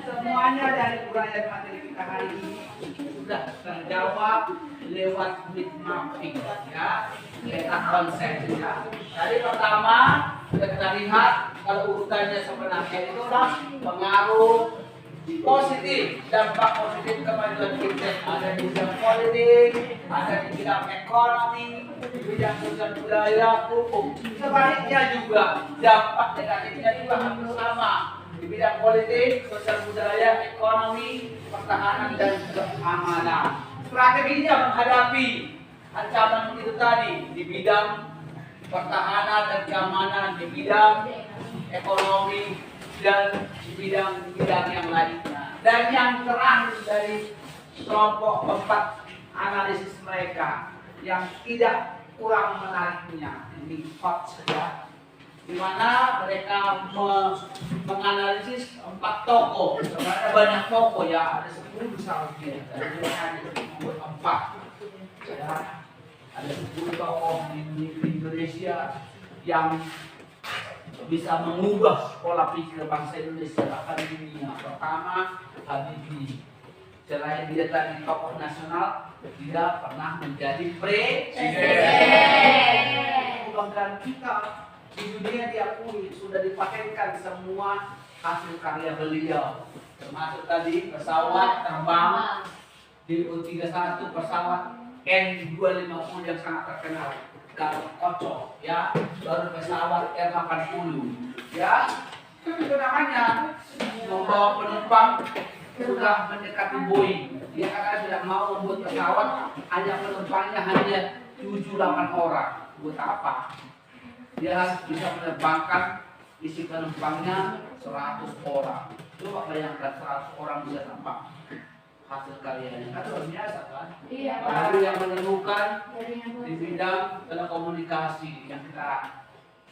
semuanya dari uraian materi kita hari ini sudah terjawab lewat grid mapping, ya, peta konsepnya. Tadi pertama kita lihat kalau urutannya sebenarnya itu adalah pengaruh positif, dampak positif kemajuan kita. Ada di bidang politik, ada di bidang ekonomi, di bidang sosial budaya, hukum. Sebaliknya juga dampak negatifnya juga hampir sama di bidang politik, sosial budaya, ekonomi, pertahanan dan keamanan. Strateginya menghadapi ancaman itu tadi di bidang pertahanan dan keamanan, di bidang ekonomi, dan di bidang yang lainnya. Dan yang terakhir dari kelompok 4 analisis mereka yang tidak kurang menariknya, ini 4 saja, di mana mereka menganalisis 4 tokoh. Sebenarnya banyak tokoh ya, ada 10 seharusnya, tapi mereka hanya 4 ya. Ada 10 tokoh di Indonesia yang bisa mengubah pola pikir bangsa Indonesia bahkan dunia. Pertama, Habibie. Selain dia tadi tokoh nasional, dia pernah menjadi presiden. Kebanggaan kita di dunia diakui, sudah dipatentkan semua hasil karya beliau, termasuk tadi pesawat terbang di U-31, pesawat N250 yang sangat terkenal, Gatot Kaca, ya, baru pesawat R80, ya, itu namanya membawa penumpang sudah mendekati Boeing. Dia karena tidak mau membuat pesawat hanya penumpangnya hanya 7-8 orang. Buat apa? Dia harus bisa menerbangkan isi penumpangnya 100 orang. Coba bayangkan 100 orang bisa terbang. Hasil karyanya kan luar biasa kan? Iya, Pak. Baru yang menemukan di bidang telekomunikasi yang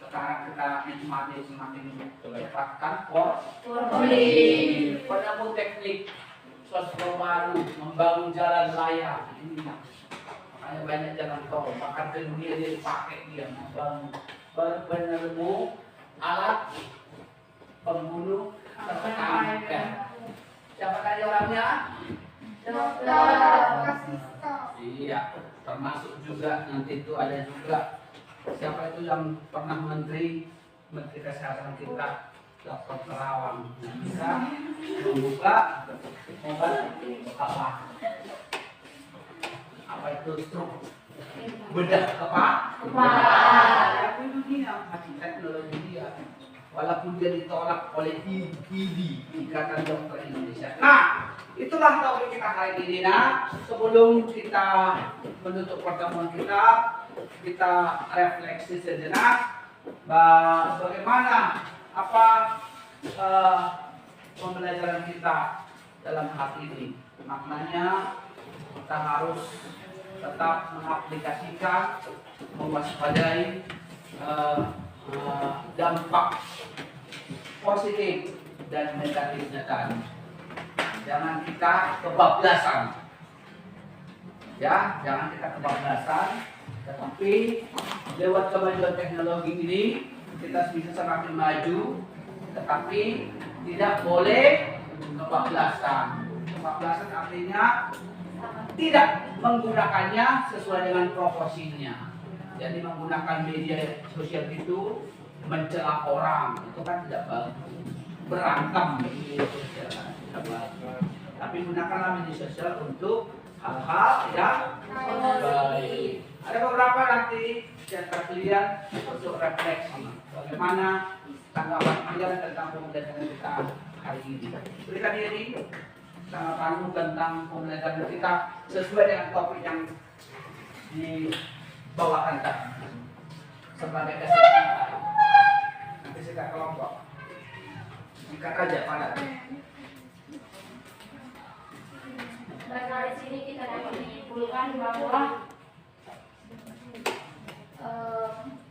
sekarang kita nikmati semakin cepat kan, penemuan teknik sosro baru, membangun jalan raya ini, makanya banyak jalan tol, bahkan di dunia dia dipakai dia membangun, penemu alat pembunuh tertangkap. Siapa tadi orangnya? Dokter. Iya, termasuk juga nanti itu ada juga siapa itu yang pernah menteri kesehatan kita, Dr. Terawan, yang bisa membuka obat apa itu stroke, bedah kepala. Tapi dunia masih teknologi dia, walaupun dia ditolak oleh IDI, Ikatan Dokter Indonesia. Nah, itulah topik kita hari ini. Nah, sebelum kita menutup pertemuan kita refleksi sejenak bagaimana pembelajaran kita dalam hal ini. Maknanya kita harus tetap mengaplikasikan, mewaspadai dampak positif dan negatifnya tadi. Jangan kita kebablasan. Ya, jangan kita kebablasan, tetapi lewat kemajuan teknologi ini kita bisa semakin maju, tetapi tidak boleh kebablasan. Kebablasan artinya tidak menggunakannya sesuai dengan proporsinya. Jadi menggunakan media sosial itu mencela orang, itu kan tidak bagus. Berantem di media sosial tidak bagus. Tapi gunakanlah media sosial untuk hal-hal yang baik. Ada beberapa nanti yang kalian untuk refleksi bagaimana tanggapan kalian tentang pembelajaran kita hari ini. Berikan diri tanggapanmu tentang pembelajaran kita sesuai dengan topik yang dibawakan tadi sebagai kesempatan. Nanti kita kelompok. Singkat aja pada. Dari sini kita dapat menyimpulkan bahwa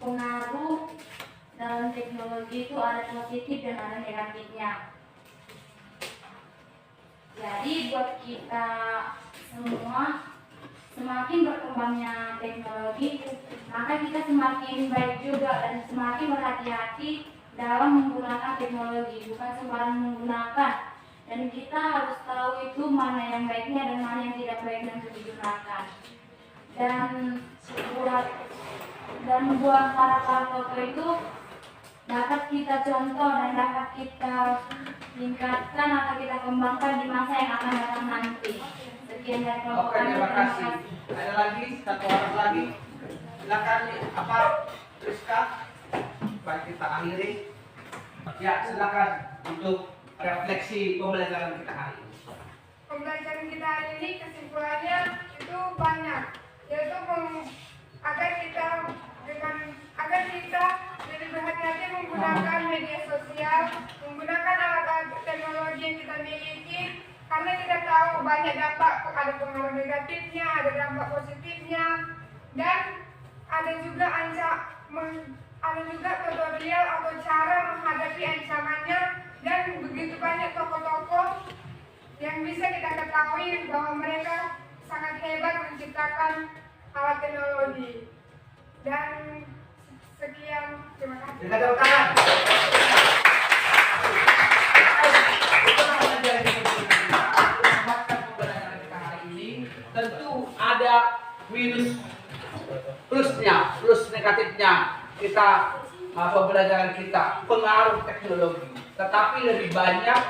pengaruh dalam teknologi itu ada positif dan ada negatifnya. Jadi buat kita semua, semakin berkembangnya teknologi, maka kita semakin baik juga dan semakin berhati-hati dalam menggunakan teknologi, bukan sembarang menggunakan. Dan kita harus tahu itu mana yang baiknya dan mana yang tidak baiknya untuk digunakan. Dan buat para tokoh itu dapat kita contoh dan dapat kita tingkatkan atau kita kembangkan di masa yang akan datang nanti. Sekian dari kelompok Oke, kami. terima kasih. Ada lagi satu orang lagi. Silakan Rizka. Baik, kita akhiri. Ya, silakan untuk refleksi pembelajaran kita hari ini. Pembelajaran kita hari ini kesimpulannya itu banyak, yaitu agar kita dengan agar kita lebih berhati-hati menggunakan media sosial, menggunakan alat-alat teknologi yang kita miliki, karena kita tahu banyak dampak, ada pengaruh negatifnya, ada dampak positifnya, dan ada juga tutorial atau cara menghadapi ancamannya, dan begitu banyak tokoh-tokoh yang bisa kita ketahui bahwa mereka sangat hebat menciptakan alat teknologi. Dan sekian, terima kasih. Kita tepuk tangan. Pembelajaran kita hari ini tentu ada minus plusnya, plus negatifnya kita pembelajaran kita pengaruh teknologi, tetapi lebih banyak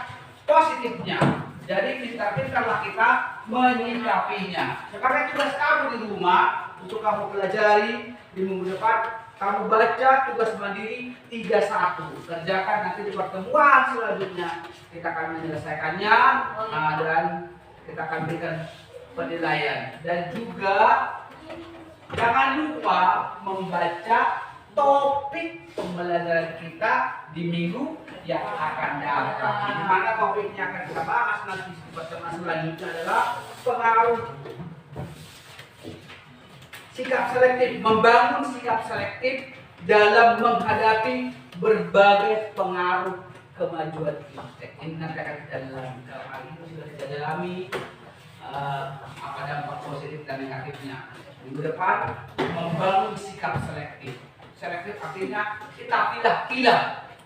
positifnya. Jadi pintar-pintarlah kita menyikapinya. Sekarang tugas kamu di rumah untuk kamu pelajari di minggu depan, kamu baca tugas mandiri 3-1. Kerjakan nanti di pertemuan selanjutnya kita akan menyelesaikannya dan kita akan berikan penilaian. Dan juga jangan lupa membaca topik pembelajaran kita di minggu yang akan datang. Di mana topiknya akan kita bahas nanti di pertemuan selanjutnya adalah pengaruh sikap selektif, membangun sikap selektif dalam menghadapi berbagai pengaruh kemajuan fintech. Ini nanti akan kita dalami. Kalau hari ini sudah kita dalami apa dampak positif dan negatifnya. Minggu depan membangun sikap selektif. Selektif artinya kita pilih-pilih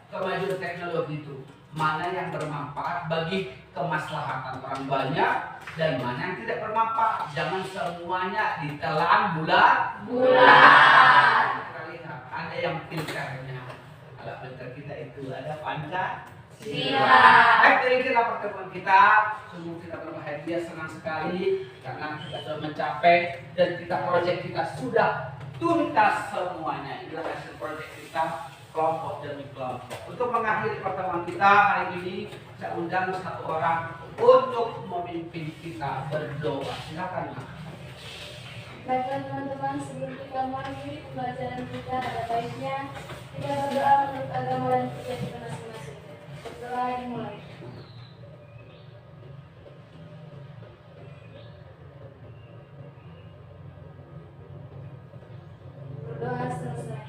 kemajuan teknologi itu, mana yang bermanfaat bagi kemaslahatan orang banyak dan mana yang tidak bermanfaat. Jangan semuanya ditelan bulat. Kita lihat ada yang filternya. Kalau filter kita itu ada Pancasila. Baik, demikianlah pertemuan kita. Sungguh kita berbahagia, senang sekali karena kita sudah mencapai dan proyek kita sudah tuntas semuanya. Inilah hasil proyek kita, kelompok demi kelompok. Untuk mengakhiri pertemuan kita hari ini, saya undang satu orang untuk memimpin kita berdoa. Silakan. Baiklah teman-teman, sebelum kita mengakhiri pembelajaran kita, ada baiknya kita berdoa menurut agama dan percaya kita masing-masing. Berdoa dimulai. Berdoa selesai.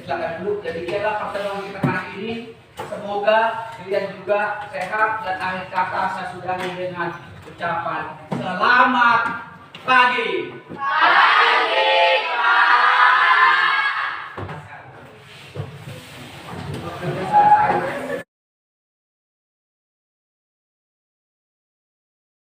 Silakan duduk. Demikianlah pertemuan kita hari ini. Semoga kalian juga sehat dan akhir kata saya sudahi dengan ucapan selamat pagi. Pagi, Pak.